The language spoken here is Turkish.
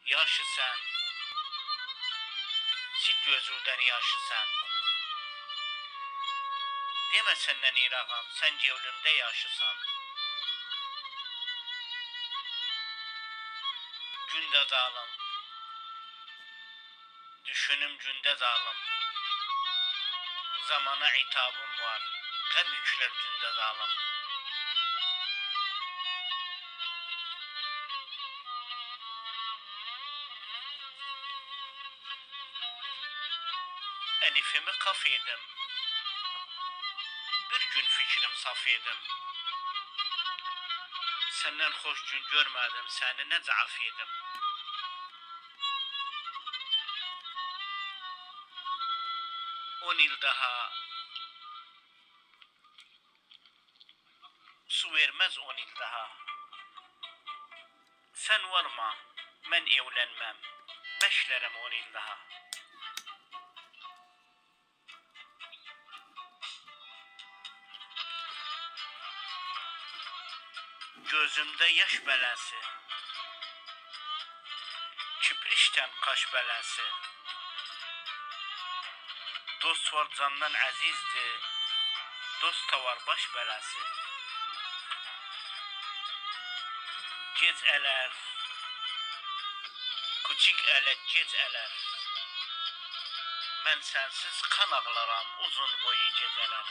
Yaşı sen, sil gözünden yaşı sen. Deme senden İrağam, sen cevlimde yaşısan. Günde dalım, düşünüm günde dalım. Zamana itabım var, gam yükler günde dalım. Elifimi kaf edim, bir gün fikrim saf edim. Senden hoş gün görmedim, seni ne zaaf edim. 10 yıl daha su vermez 10 yıl daha. Sen varma, ben evlenmem, beşlerim 10 yıl daha. Gözümde yaş belası, kiprişten kaş belası. Dost var candan azizdi, dost da var baş belası. Gec eler, küçük elet gec eler. Ben sensiz kan ağlaram uzun boyu geceler.